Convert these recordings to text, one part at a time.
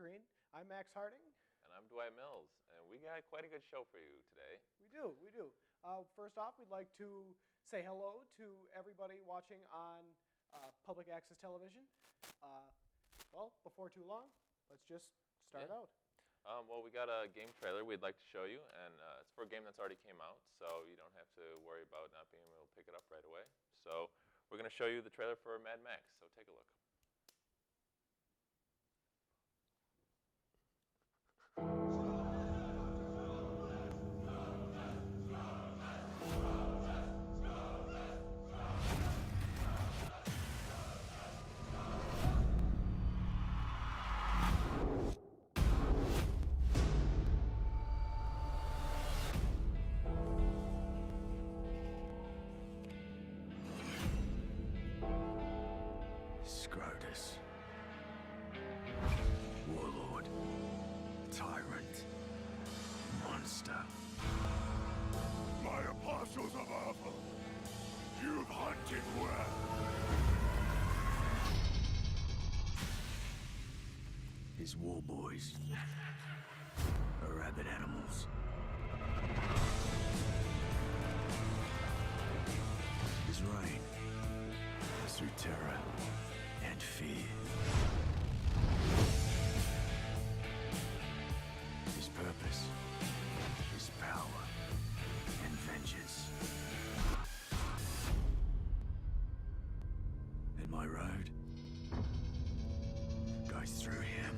HomeScreen. I'm Max Harding. And I'm Dwight Mills, and we got quite a good show for you today. We do. First off, we'd like to say hello to everybody watching on public access television. Well, before too long, let's just start out. Well, we got a game trailer we'd like to show you, and it's for a game that's already came out, so you don't have to worry about not being able to pick it up right away. So we're going to show you the trailer for Mad Max, so take a look. Scrotus. Warlord. Tyrant. Monster. My apostles of Alpha, you've hunted well. His war boys are rabid animals. His reign is through terror and fear. His purpose is power and vengeance. And my road goes through him.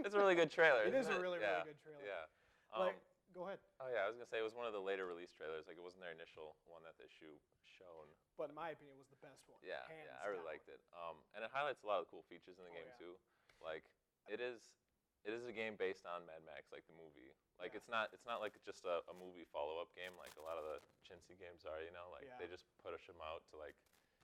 It's a really good trailer. It is isn't a really good trailer. Yeah. Go ahead. Oh yeah, I was gonna say it was one of the later release trailers. Like it wasn't their initial one that they shown. But in my opinion, it was the best one. Yeah, Hands I really down. liked it. And it highlights a lot of the cool features in the game yeah. too. Like it is a game based on Mad Max, like the movie. Like Yeah. it's not like just a movie follow-up game like a lot of the chintzy games are. You know, like Yeah. they just push them out to like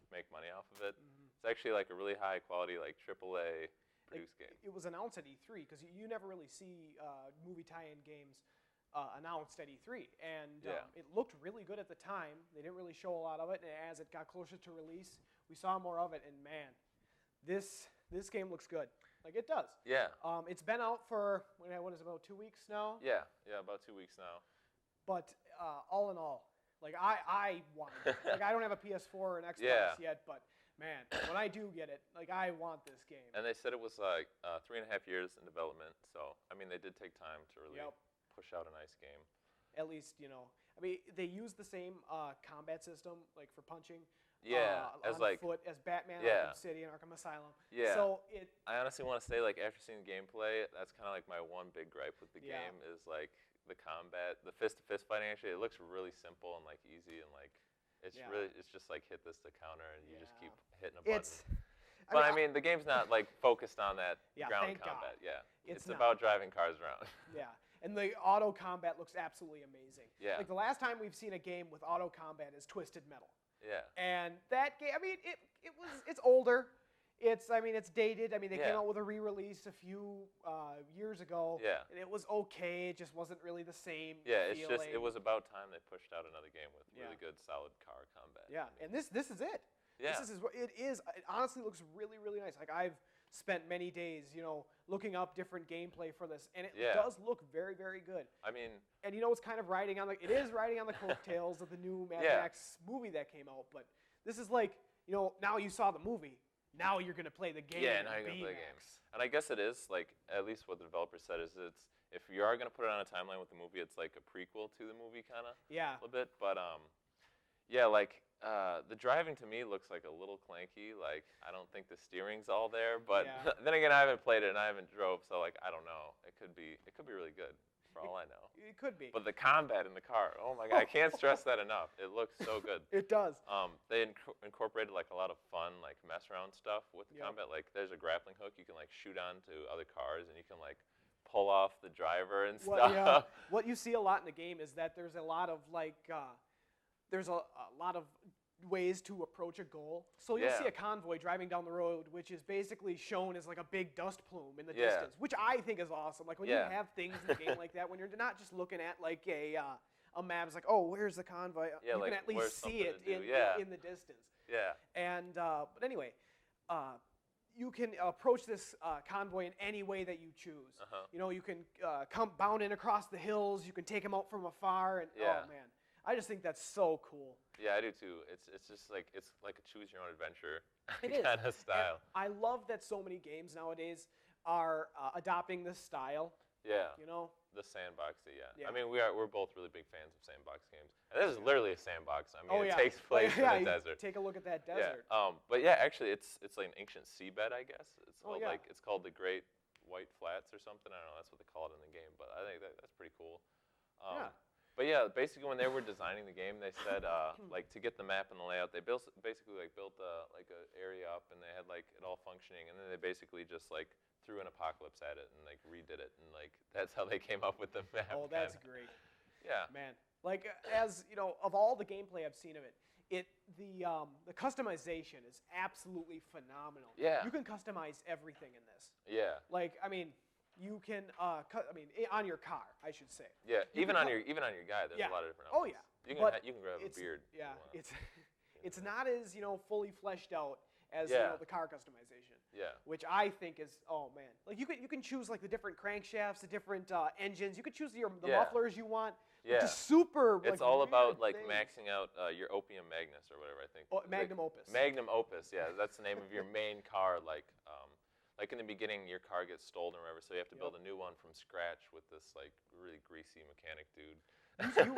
make money off of it. Mhm. It's actually like a really high quality like AAA produced game. It was announced at E3 because you never really see movie tie-in games announced at E3, and Yeah. it looked really good at the time. They didn't really show a lot of it, and as it got closer to release, we saw more of it. And man, this game looks good. Like it does. Yeah. It's been out for what is it, about 2 weeks now? Yeah. About 2 weeks now. But all in all, like I want it. Like I don't have a PS4 or an Xbox Yeah. yet, but man, when I do get it, like I want this game. And they said it was like 3.5 years in development. So I mean, they did take time to really push out a nice game. At least, I mean, they use the same combat system, like for punching. Yeah, as on like foot as Batman, yeah. Arkham City, and Arkham Asylum. Yeah. So I honestly want to say, like, after seeing the gameplay, that's kind of like my one big gripe with the Yeah. game is like the combat, the fist-to-fist fighting. Actually, it looks really simple and like easy and like it's Yeah. it's just like hit this to counter and you just Yeah. keep hitting a button. it's. But I mean, the game's not like focused on that Yeah, ground thank God. combat. Yeah, It's it's not. about driving cars around. Yeah, and the auto combat looks absolutely amazing. Yeah. Like the last time we've seen a game with auto combat is Twisted Metal. Yeah. And that game, I mean, it's older. It's dated. I mean, they came Yeah. out with a re-release a few years ago. Yeah. And it was okay. It just wasn't really the same. Yeah, it's feeling. just it was about time they pushed out another game with Yeah. really good, solid car combat. Yeah, I mean, and this is it. Yeah. This is what it is. It honestly looks really, really nice. Like I've spent many days, looking up different gameplay for this, and it Yeah. does look very, very good. I mean, And it's kind of riding on it is riding on the coattails of the new Mad Yeah. Max movie that came out. But this is like, now you saw the movie, now you're gonna play the game. yeah, now you're gonna play games. And I guess it is like at least what the developer said is it's if you are gonna put it on a timeline with the movie, it's like a prequel to the movie kind of Yeah. a little bit. But yeah, like The driving to me looks like a little clanky. Like I don't think the steering's all there. But Yeah. then again, I haven't played it and I haven't drove, so like I don't know. It could be really good for all I know. It could be. But the combat in the car, oh my god, I can't stress that enough. It looks so good. It does. They incorporated like a lot of fun, like mess around stuff with the Yep. combat. Like there's a grappling hook you can like shoot onto other cars, and you can like pull off the driver and stuff. Yeah. What you see a lot in the game is that there's a lot of like there's a lot of ways to approach a goal. So you'll see Yeah. a convoy driving down the road, which is basically shown as like a big dust plume in the Yeah. distance, which I think is awesome. Like when Yeah. you have things in the game like that, when you're not just looking at like a map, it's like, oh, where's the convoy? Yeah, You like, can at where's least see something it to do? Yeah. in the distance. Yeah. And but anyway, you can approach this convoy in any way that you choose. Uh-huh. You know, you can come bounding across the hills. You can take them out from afar, and Yeah. oh man, I just think that's so cool. Yeah, I do too. It's just like it's like a choose your own adventure It is. kind of style. And I love that so many games nowadays are adopting this style. Yeah. You know, The sandboxy, yeah. Yeah. I mean, we're both really big fans of sandbox games. And this is literally a sandbox. I mean, oh it yeah, takes place Like, yeah, in the you desert. Take a look at that Yeah. desert. But yeah, actually, it's like an ancient seabed, I guess. It's Oh, called, yeah. like it's called the Great White Flats or something. I don't know. That's what they call it in the game. But I think that's pretty cool. Yeah. But yeah, basically when they were designing the game, they said like to get the map and the layout, they built like a area up and they had like it all functioning, and then they basically just like threw an apocalypse at it and like redid it, and like that's how they came up with the map. Oh, that's kinda. great, Yeah. man. Like as you know, of all the gameplay I've seen of it, the customization is absolutely phenomenal. Yeah. You can customize everything in this. Yeah. Like, I mean, you can, on your car, I should say. Yeah. You Even can on your guy, there's Yeah. a lot of different Oh, options. yeah. You But can grab a it's, beard. if you yeah, want. it's not as fully fleshed out as Yeah. the car customization, Yeah. which I think is, oh man, like you can choose like the different crankshafts, the different engines. You could choose the Yeah. mufflers you want. Yeah. Just super. It's like, all weird about like things. maxing out your opium magnus or whatever, I think. Oh, Like, Magnum Opus. Magnum Opus, yeah, that's the name of your main car. Like in the beginning, your car gets stolen or whatever, so you have to build a new one from scratch with this like really greasy mechanic dude.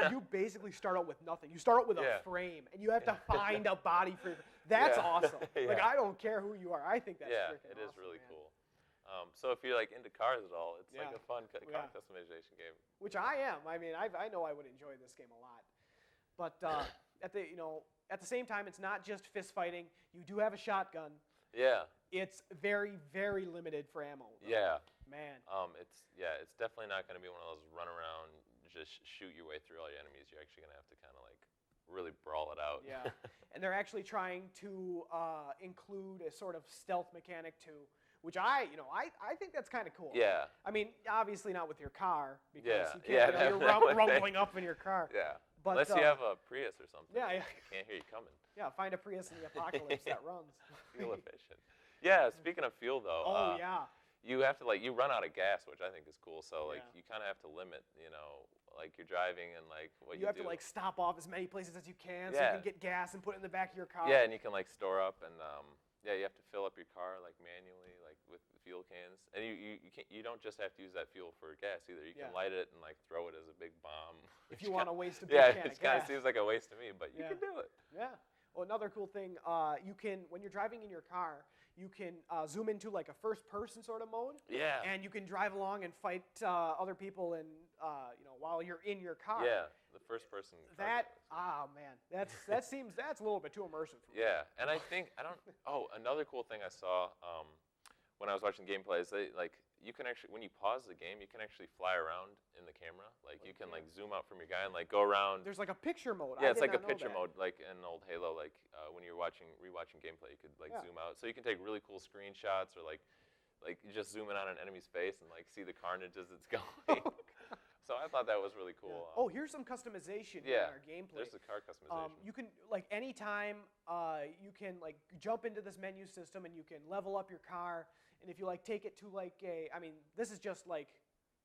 You basically start out with nothing. You start out with Yeah. a frame, and you have to find a body for. That's Yeah. awesome. Like Yeah. I don't care who you are. I think that's Yeah, freaking it is awesome, really man. cool. So if you're like into cars at all, it's like Yeah. a fun car Yeah. customization game. Which I am. I mean, I know I would enjoy this game a lot. But at the same time, it's not just fist fighting. You do have a shotgun. Yeah, It's very, very limited for ammo. though. yeah. Man. It's definitely not going to be one of those run around, just shoot your way through all your enemies. You're actually going to have to kind of like really brawl it out. Yeah. And they're actually trying to include a sort of stealth mechanic too, which I think that's kind of cool. Yeah. I mean, obviously not with your car because Yeah, you yeah, can't, you're that would rumbling up in your car. Yeah. But, Unless you have a Prius or something. yeah, yeah. I can't hear you coming. Yeah, find a Prius in the apocalypse that runs. Fuel efficient. Yeah, speaking of fuel though, Oh yeah. you have to you run out of gas, which I think is cool. So like Yeah. you kind of have to limit, like you're driving and like what you You have do. to like stop off as many places as you can so Yeah. you can get gas and put it in the back of your car. Yeah, and you can like store up and you have to fill up your car like manually, like with fuel cans. And you don't just have to use that fuel for gas either. You can Yeah. light it and like throw it as a big bomb. If which you want to kinda- waste a big Yeah, can it of kind of gas. seems like a waste to me, but you Yeah. can do it. Yeah. Well, another cool thing, you can when you're driving in your car, you can zoom into like a first-person sort of mode. Yeah. And you can drive along and fight other people and while you're in your car. Yeah, the first person. car Man, that's a little bit too immersive for me. Yeah, and another cool thing I saw when I was watching gameplay is you can actually, when you pause the game, you can actually fly around in the camera. Like you can like zoom out from your guy and like go around. There's like a picture mode. Yeah, I it's did like a not know picture that. mode, like in old Halo. Like when you're rewatching gameplay, you could like Yeah. zoom out, so you can take really cool screenshots or like you just zoom in on an enemy's face and like see the carnage as it's going. So I thought that was really Yeah. cool. Oh, here's some customization in yeah, our gameplay. there's the car customization. You can like anytime you can like jump into this menu system and you can level up your car, and if you like take it to like this is just like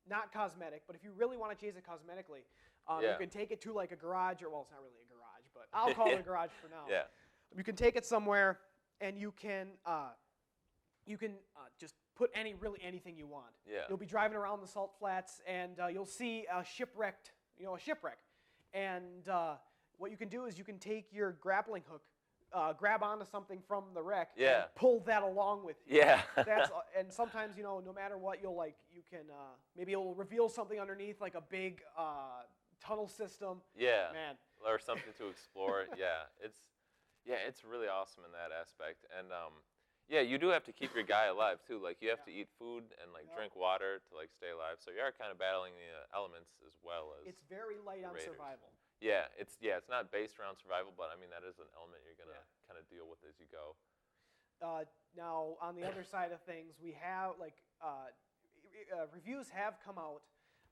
not cosmetic, but if you really want to chase it cosmetically, Yeah. you can take it to like a garage, or well, it's not really a garage, but I'll call it a garage for now. Yeah. You can take it somewhere, and you can just put anything you want. Yeah. You'll be driving around the salt flats, and you'll see a shipwreck, and what you can do is you can take your grappling hook, grab onto something from the wreck, Yeah. and pull that along with you. Yeah. And sometimes, no matter what, you can maybe it'll reveal something underneath, like a big tunnel system. Yeah. Man. Or something to explore. It's really awesome in that aspect. And you do have to keep your guy alive too. Like you have to eat food and like drink water to like stay alive. So you are kind of battling the elements as well as. It's very light on raiders. survival. It's not based around survival, but I mean that is an element you're gonna kind of deal with as you go. Now, on the other side of things, we have reviews have come out.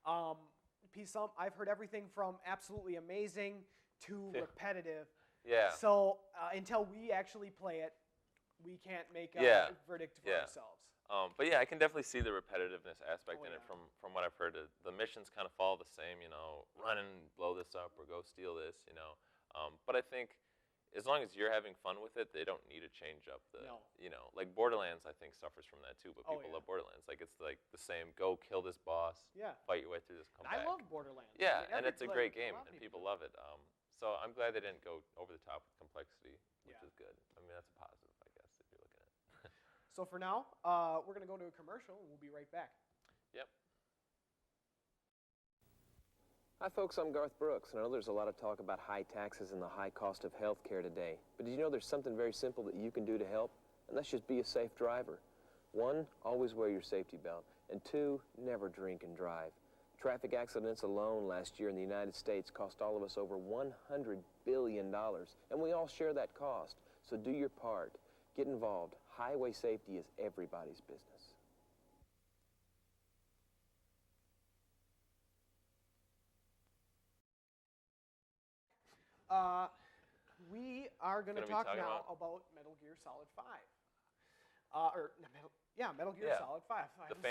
I've heard everything from absolutely amazing to repetitive. Yeah. So until we actually play it, we can't make a verdict for ourselves. But I can definitely see the repetitiveness aspect in it from what I've heard. The missions kind of follow the same, run and blow this up or go steal this, But I think as long as you're having fun with it, they don't need to change up the, like Borderlands I think suffers from that too, but people love Borderlands. Like it's like the same, go kill this boss, fight your way through this, come back. I love Borderlands. Yeah, and it's a great game and people love it. So I'm glad they didn't go over the top with complexity, which is good. I mean, that's a positive, I guess, if you're looking at it. So for now, we're going to go to a commercial, and we'll be right back. Yep. Hi folks, I'm Garth Brooks, and I know there's a lot of talk about high taxes and the high cost of health care today. But did you know there's something very simple that you can do to help? And that's just be a safe driver. 1, always wear your safety belt. And 2, never drink and drive. Traffic accidents alone last year in the United States cost all of us over $100 billion, and we all share that cost. So do your part. Get involved. Highway safety is everybody's business. We are going to talk now about Metal Gear Solid 5. Metal Gear Solid 5.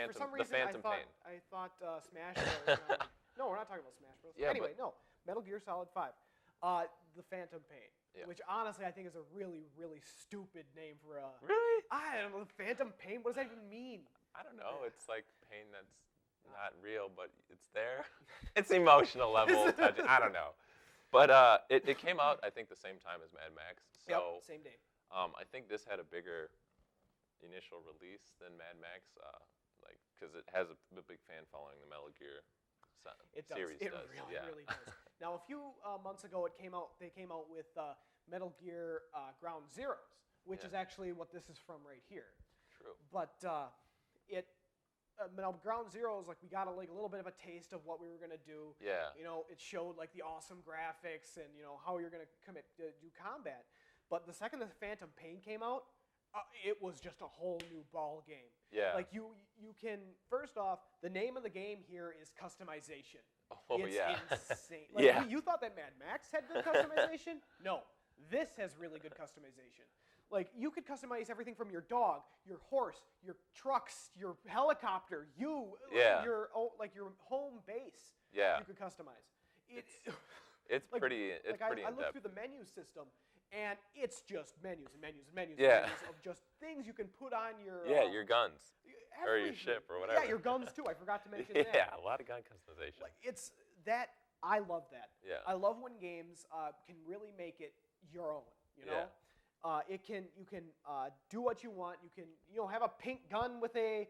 For some reason, I thought Smash Bros. No, we're not talking about Smash Bros. Yeah, anyway, no. Metal Gear Solid 5. The Phantom Pain, which honestly I think is a really, really stupid name for a... Really? I don't know. The Phantom Pain? What does that even mean? I don't know. It's like pain that's not real, but it's there. It's emotional level touching. I don't know. But it came out, I think, the same time as Mad Max. So, same day. I think this had a bigger initial release than Mad Max, because it has a big fan following. The Metal Gear series does. It really does. Now, a few months ago, they came out with Metal Gear Ground Zeroes, which is actually what this is from right here. True. But Ground Zeroes, we got a little bit of a taste of what we were gonna do. Yeah. It showed the awesome graphics and how you're gonna do combat. But the second the Phantom Pain came out, it was just a whole new ball game. Yeah. You can, first off, the name of the game here is customization. Oh, it's yeah. insane. You thought that Mad Max had good customization? No, this has really good customization. You could customize everything from your dog, your horse, your trucks, your helicopter, your home base. Yeah. You could customize. It's pretty I in-depth. looked through the menu system, and it's just menus and menus and menus Yeah. and menus of just things you can put on your... your guns. Or your ship or whatever. Yeah, your guns too. I forgot to mention that. Yeah, a lot of gun customization. I love that. Yeah. I love when games can really make it your own. You know, you can do what you want. You can have a pink gun with a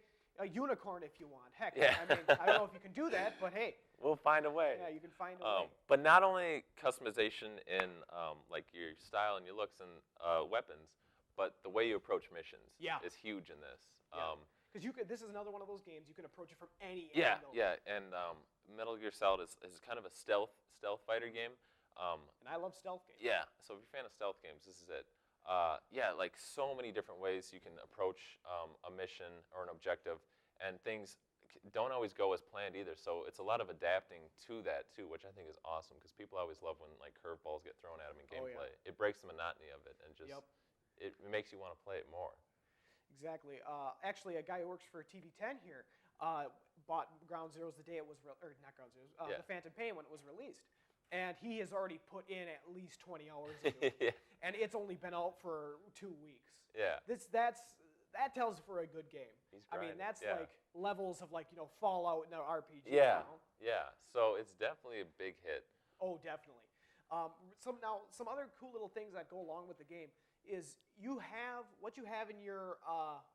unicorn if you want. Heck, Yeah. I mean, I don't know if you can do that, but hey. We'll find a way. Yeah, you can find a way. But not only customization in your style and your looks and weapons, but the way you approach missions is huge in this. Because this is another one of those games you can approach it from any angle. angle. Yeah, and Metal Gear Solid is kind of a stealth fighter game. And I love stealth games. Yeah, so if you're a fan of stealth games, this is it. So many different ways you can approach a mission or an objective, and things don't always go as planned either. So it's a lot of adapting to that too, which I think is awesome because people always love when curveballs get thrown at them in gameplay. It breaks the monotony of it and just it makes you want to play it more. Exactly. Actually, a guy who works for TV10 here bought Ground Zeroes the day it was not Ground Zeroes, the Phantom Pain when it was released. And he has already put in at least 20 hours into it. And it's only been out for 2 weeks. Yeah. That tells for a good game. I mean, that's levels of Fallout and an RPG. Yeah. Yeah. So it's definitely a big hit. Oh, definitely. Some other cool little things that go along with the game is what you have in your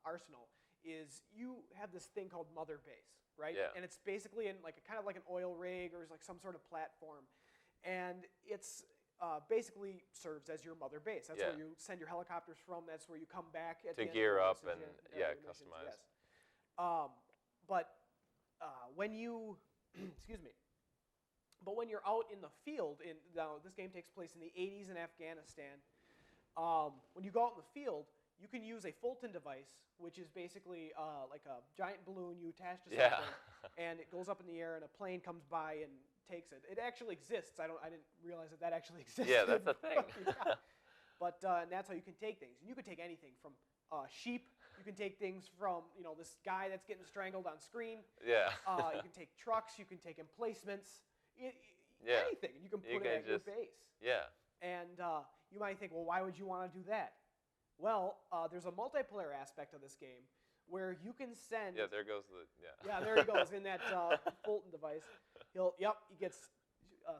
arsenal is you have this thing called Mother Base, right? Yeah. And it's basically in like kind of like an oil rig or like some sort of platform, and it's basically serves as your Mother Base. That's where you send your helicopters from. That's where you come back at the end gear of up the and missions, customize. Yes. But when you excuse me. But when you're out in the field, now this game takes place in the 80s in Afghanistan. When you go out in the field, you can use a Fulton device, which is basically like a giant balloon you attach to something, and it goes up in the air, and a plane comes by and takes it. It actually exists. I didn't realize that actually existed. Yeah, that's a thing. Yeah. But and that's how you can take things. And you can take anything from sheep. You can take things from this guy that's getting strangled on screen. Yeah. You can take trucks. You can take emplacements. Anything. You can put it at your base. Yeah. And you might think, well, why would you want to do that? Well, there's a multiplayer aspect of this game where you can send. Yeah, there goes the. Yeah. Yeah, there he goes in that Fulton device. He gets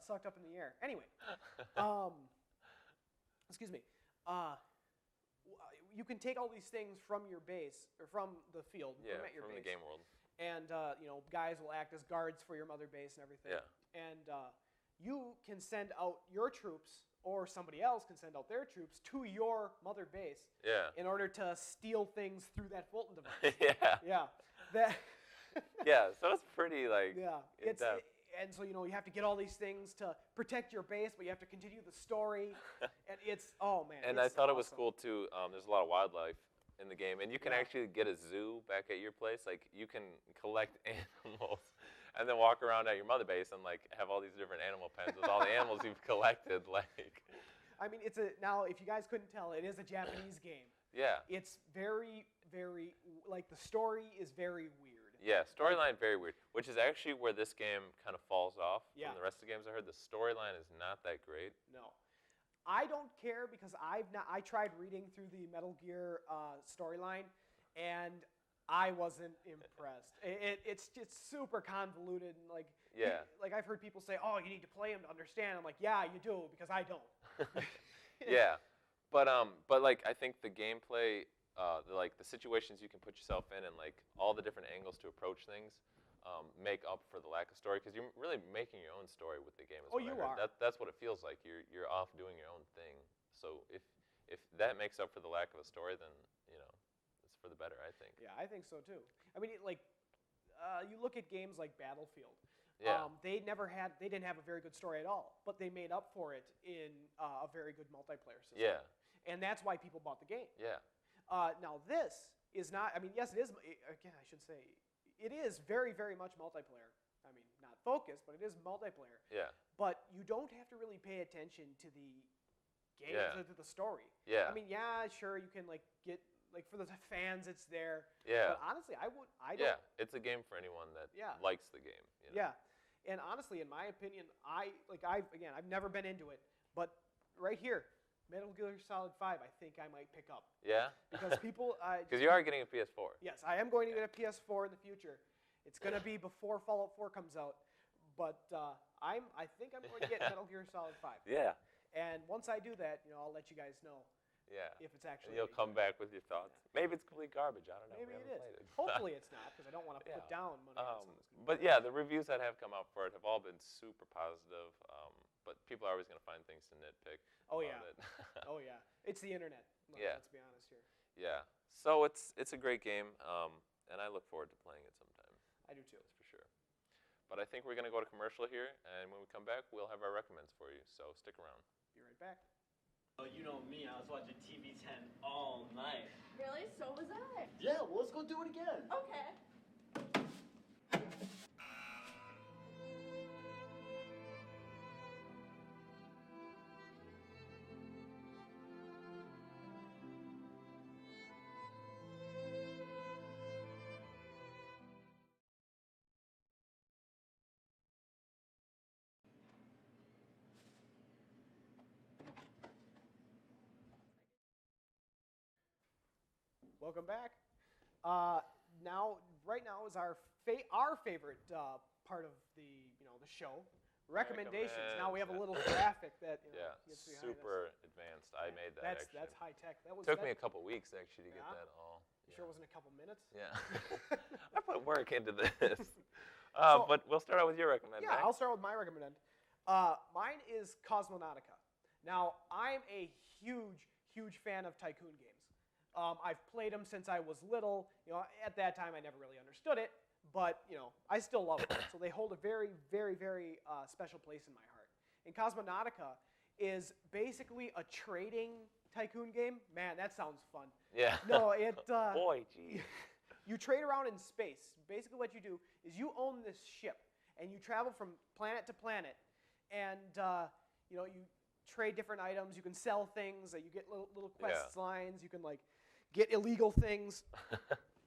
sucked up in the air. Anyway, excuse me. You can take all these things from your base or from the field, from at your base. The game world. And guys will act as guards for your Mother Base and everything. Yeah. And you can send out your troops, or somebody else can send out their troops to your Mother Base. Yeah. In order to steal things through that Fulton device. Yeah. Yeah. That. Yeah. So it's pretty like. Yeah. And so you have to get all these things to protect your base, but you have to continue the story, and it's man. And I thought it was cool too. There's a lot of wildlife in the game, and you can actually get a zoo back at your place. Like you can collect animals, and then walk around at your Mother Base and like have all these different animal pens with all the animals you've collected. Like, I mean, now if you guys couldn't tell, it is a Japanese game. Yeah. It's very, very like the story is very weird. Yeah, storyline very weird, which is actually where this game kind of falls off Yeah. from the rest of the games I heard. The storyline is not that great. No. I don't care because I tried reading through the Metal Gear storyline, and I wasn't impressed. It's just super convoluted and like like I've heard people say, "Oh, you need to play them to understand." I'm like, "Yeah, you do," because I don't. Yeah, but like I think the gameplay, the situations you can put yourself in, and like all the different angles to approach things, make up for the lack of story, because you're really making your own story with the game. You are. That's what it feels like. You're off doing your own thing. So if that makes up for the lack of a story, then it's for the better, I think. Yeah, I think so too. I mean, you look at games like Battlefield. Yeah. They didn't have a very good story at all, but they made up for it in a very good multiplayer system. Yeah. And that's why people bought the game. Yeah. Now this is not. I mean, yes, it is. Again, I should say, it is very, very much multiplayer. I mean, not focused, but it is multiplayer. Yeah. But you don't have to really pay attention to the game, to the story. Yeah. I mean, yeah, sure, you can get for the fans, it's there. Yeah. But honestly, I don't. Yeah, it's a game for anyone that likes the game. Yeah, and honestly, in my opinion, I've never been into it, but right here, Metal Gear Solid 5, I think I might pick up. Yeah? Because people... Because you are getting a PS4. Yes, I am going to get a PS4 in the future. It's going to be before Fallout 4 comes out, but I think I'm going to get Metal Gear Solid 5. Yeah. And once I do that, I'll let you guys know. Yeah. If it's actually... And you'll come back with your thoughts. Yeah. Maybe it's complete garbage. I don't know. Maybe it is. Hopefully it's not, because I don't want to put down money on something. But yeah, the reviews that have come out for it have all been super positive. But people are always going to find things to nitpick. Oh yeah. Oh yeah. It's the internet. Let's be honest here. Yeah. So it's a great game, and I look forward to playing it sometime. I do too. That's for sure. But I think we're going to go to commercial here, and when we come back, we'll have our recommends for you. So stick around. Be right back. Oh, you know me. I was watching TV 10 all night. Really? So was I. Yeah. Well, let's go do it again. Okay. Welcome back. Right now is our favorite part of the the show, recommendations. Now we have a little Recommends. graphic that Yeah, gets behind us. super advanced. I made that That's actually. that's high tech. That was Took that, me a couple weeks actually to get Yeah? that all. You sure it wasn't a couple minutes? Yeah. I put work into this. So- But we'll start out with your recommend. Yeah, Max. I'll start with my recommend. Mine is Cosmonautica. Now, I'm a huge fan of tycoon games. I've played them since I was little. You know, at that time I never really understood it, but you know, I still love them. So they hold a very special place in my heart. And Cosmonautica is basically a trading tycoon game. Man, that sounds fun. Yeah. No, it. Boy, geez. You trade around in space. Basically what you do is you own this ship, and you travel from planet to planet, and you know, you trade different items. You can sell things. You get little quest lines. You can like get illegal things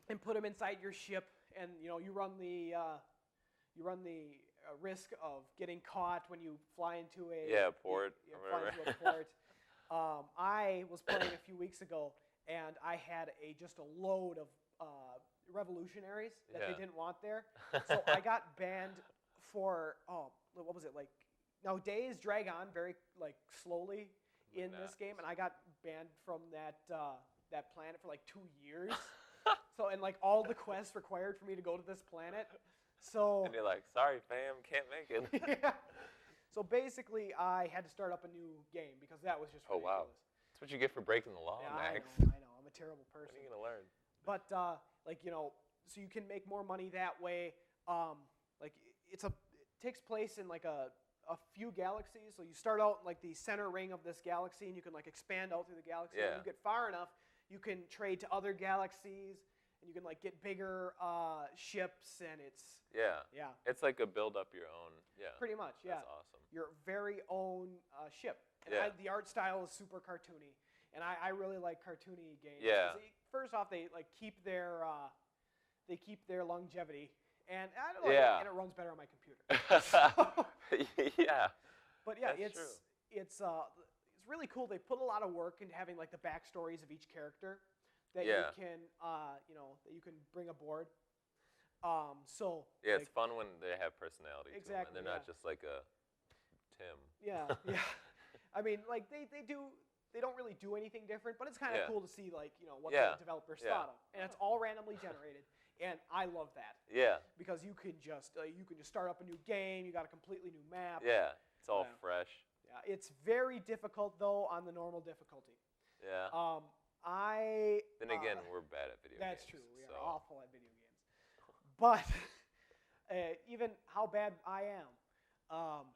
and put them inside your ship, and you know, you run the risk of getting caught when you fly into a port you or fly whatever. into a port. I was playing a few weeks ago, and I had just a load of revolutionaries that they didn't want there. So I got banned for what was it like? Now days drag on very like slowly in this game, and I got banned from that planet for like 2 years. So and like all the quests required for me to go to this planet. So And you're like, sorry, fam, can't make it. yeah. So basically, I had to start up a new game because that was just Oh, ridiculous. wow. That's what you get for breaking the law, Yeah, Max. I know. I'm a terrible When person. are you gonna learn? But like you know, so you can make more money that way. Like it takes place in like a few galaxies. So you start out in like the center ring of this galaxy, and you can like expand out through the galaxy. Yeah. When you get far enough, you can trade to other galaxies, and you can like get bigger ships, and it's Yeah. It's like a build up your own. Yeah. pretty much That's awesome. your very own ship. And Yeah. the art style is super cartoony, and I really like cartoony games. Yeah. 'Cause first off, they like keep their longevity, and I don't know, Yeah. and it runs better on my computer. Yeah. But yeah, That's it's really cool. They put a lot of work into having like the backstories of each character that Yeah. you can that you can bring aboard. So Yeah, like, it's fun when they have personality to them, Exactly, and they're not yeah. just like a Tim. Yeah. I mean, like they don't really do anything different, but it's kind of Yeah. cool to see like what Yeah, the developers yeah. thought of, and it's all randomly generated, and I love that Yeah. because you can just start up a new game, you got a completely new map. Yeah. It's all Yeah. fresh. Yeah, it's very difficult though on the normal difficulty. Yeah. Then again, we're bad at video games. That's true. We are so. awful at video games. But even how bad I am,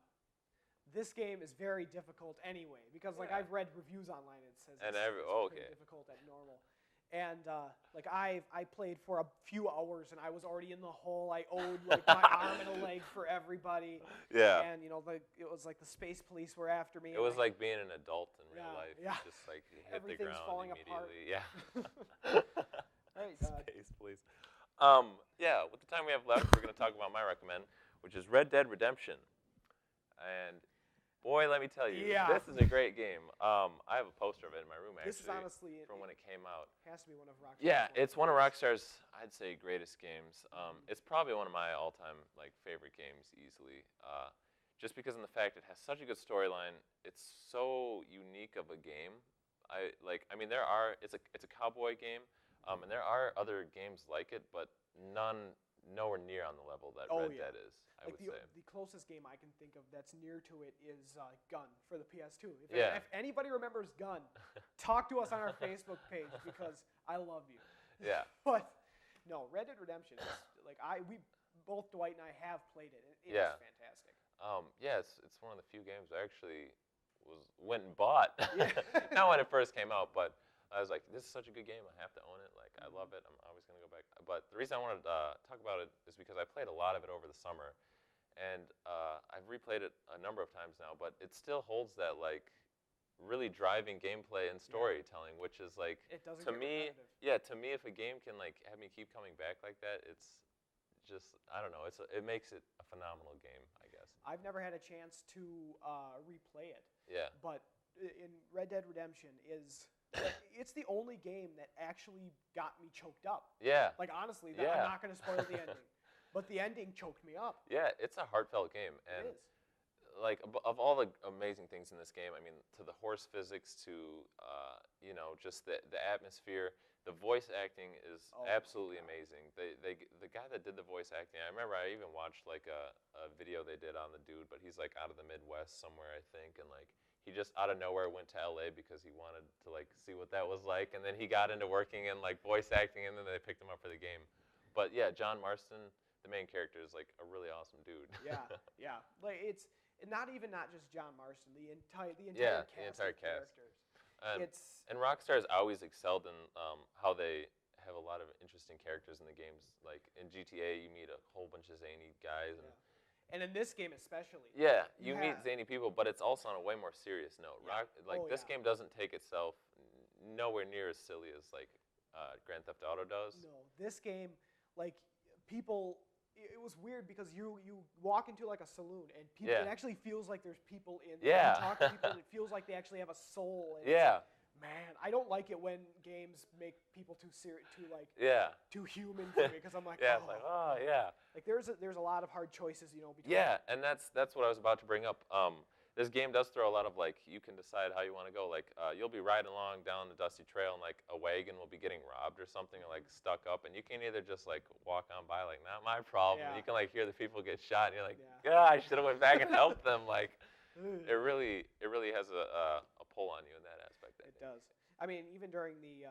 this game is very difficult anyway. Because like Yeah. I've read reviews online, it says And it's pretty okay. difficult at normal. And like I played for a few hours and I was already in the hole. I owed like my arm and a leg for everybody. Yeah. And like it was like the space police were after me. It and was I- like being an adult in real Yeah, life. yeah. You just like you hit Everything's the ground falling apart. immediately. Yeah. Right, God. Space police. Yeah, with the time we have left, we're going to talk about my recommend, which is Red Dead Redemption. And boy, let me tell you, Yeah. this is a great game. I have a poster of it in my room actually This is honestly from when it came out. has to be one of Rockstar's. Yeah, more it's one of favorites. Rockstar's, I'd say, greatest games. It's probably one of my all-time like favorite games easily. Just because of the fact it has such a good storyline. It's so unique of a game. It's a cowboy game, and there are other games like it, but nowhere near on the level that Red Dead is. I Like would say. the closest game I can think of that's near to it is Gun for the PS2. Yeah. If anybody remembers Gun, talk to us on our Facebook page because I love you. Yeah. But no, Red Dead Redemption is like we both Dwight and I have played it. It Yeah. is fantastic. Yeah, it's one of the few games I actually went and bought. Yeah. Not when it first came out, but I was like, this is such a good game. I have to own it. Like, I love it. I'm always going to go back. But the reason I wanted to talk about it is because I played a lot of it over the summer. And I've replayed it a number of times now, but it still holds that, like, really driving gameplay and storytelling, which is, like, It doesn't to get me, repetitive. to me, if a game can, like, have me keep coming back like that, it's just, I don't know, it makes it a phenomenal game, I guess. I've never had a chance to replay it. Yeah. But in Red Dead Redemption it's the only game that actually got me choked up. Yeah. Like honestly, Yeah. I'm not going to spoil the ending, but the ending choked me up. Yeah, it's a heartfelt game, and It is. like of all the amazing things in this game, I mean, to the horse physics, to you know, just the atmosphere, the voice acting is Oh my absolutely God. amazing. The guy that did the voice acting, I remember I even watched like a video they did on the dude, but he's like out of the Midwest somewhere, I think, and like he just out of nowhere went to LA because he wanted to like see what that was like, and then he got into working in like voice acting, and then they picked him up for the game. But yeah, John Marston, the main character, is like a really awesome dude. Yeah, yeah. Like it's not just John Marston. The entire Yeah, cast the entire of cast. characters. And, It's and Rockstar has always excelled in how they have a lot of interesting characters in the games. Like in GTA, you meet a whole bunch of zany guys, and and in this game especially. yeah, you Yeah. meet zany people, but it's also on a way more serious note. Yeah. This game doesn't take itself nowhere near as silly as like Grand Theft Auto does. No, this game, like people. It was weird because you walk into like a saloon and people. Yeah. It actually feels like there's people in. Yeah. You talk to people and it feels like they actually have a soul. And Yeah, Man, I don't like it when games make people too yeah, too human for me because I'm like, yeah. It's like, oh yeah. like there's a lot of hard choices, between. Yeah, and that's what I was about to bring up. This game does throw a lot of like you can decide how you want to go. Like you'll be riding along down the dusty trail and like a wagon will be getting robbed or something or like stuck up, and you can either just like walk on by like not my problem. Yeah. You can like hear the people get shot, and you're like, Yeah. God, I should have went back and helped them. Like Ugh. it really has a pull on you in that aspect. I It think. does. I mean, even during the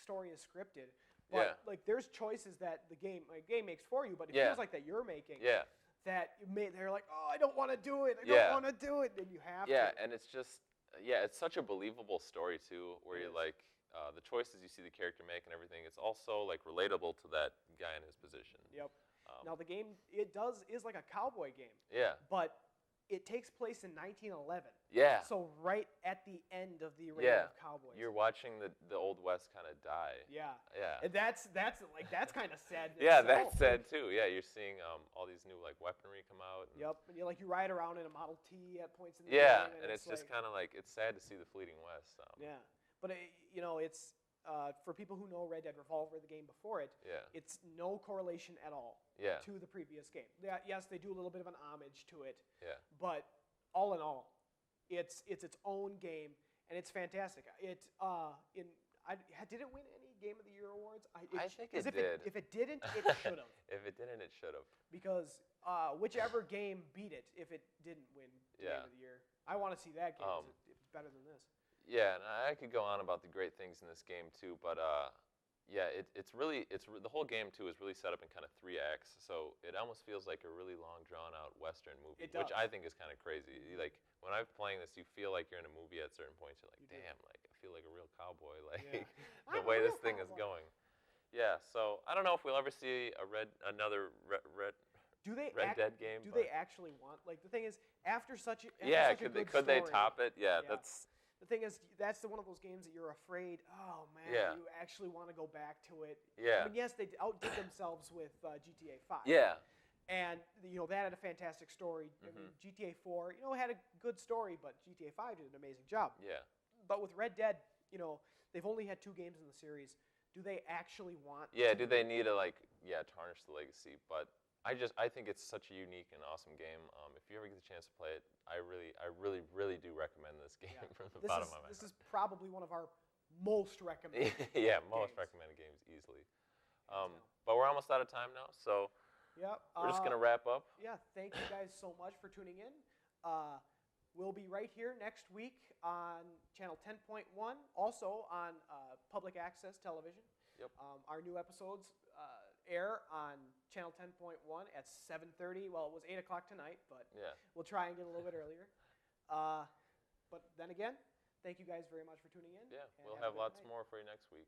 story is scripted, but Yeah. like there's choices that the game makes for you, but it Yeah. feels like that you're making. Yeah. That they're like, oh, I don't want to do it. I Yeah. don't want to do it, and you have Yeah, to. and it's just it's such a believable story too, where It you is. like the choices you see the character make and everything. It's also like relatable to that guy in his position. Yep. Um, Now the game is like a cowboy game, Yeah. but it takes place in 1911. Yeah. So right at the end of the reign Yeah. of cowboys. You're watching the old West kind of die. Yeah. Yeah. And that's kind of sad. in Yeah, itself. that's sad too. Yeah, you're seeing all these new like weaponry come out. And Yep. And you ride around in a Model T at points in the Yeah, game, and it's just like, kind of like it's sad to see the fleeting West. yeah. But it's for people who know Red Dead Revolver, the game before it, Yeah. it's no correlation at all Yeah. to the previous game. Yeah, yes, they do a little bit of an homage to it, Yeah. but all in all, it's its own game and it's fantastic. Did it win any Game of the Year awards? I think 'cause it if did. If it didn't, it should have. If it didn't, it should have. Because whichever game beat it, if it didn't win Yeah. Game of the Year, I want to see that game. It's better than this. Yeah, and I could go on about the great things in this game too, but yeah, the whole game too is really set up in kind of 3 acts, so it almost feels like a really long, drawn out Western movie, It which does. I think is kind of crazy. Like when I'm playing this, you feel like you're in a movie at certain points. You're like, You do. damn, like I feel like a real cowboy, like Yeah. the I'm a way real this thing is cowboy. going. Yeah, so I don't know if we'll ever see another Red Do they Dead game. Do but they actually want the thing is after such a yeah, such a could good they story, top it? Yeah, Yeah. that's The thing is that's one of those games that you're afraid. Oh man, Yeah. you actually want to go back to it. yeah, I mean, yes, they outdid themselves with GTA 5. yeah, And that had a fantastic story. I mean, GTA 4, had a good story, but GTA 5 did an amazing job. yeah. But with Red Dead, they've only had 2 games in the series. Do they actually want? Yeah, to do they need to tarnish the legacy? But I think it's such a unique and awesome game. If you ever get the chance to play it, I really do recommend this game Yeah. from the This bottom is of my this heart. is probably one of our most recommended. Yeah, most games. recommended games easily. Hands down. But we're almost out of time now, so Yep. we're just gonna wrap up. Yeah, thank you guys so much for tuning in. We'll be right here next week on channel 10.1, also on public access television. Yep. Our new episodes air on channel 10.1 at 7:30. Well, it was 8 o'clock tonight, but Yeah. we'll try and get a little bit earlier. But then again, thank you guys very much for tuning in. Yeah, and we'll have a have good lots night. more for you next week.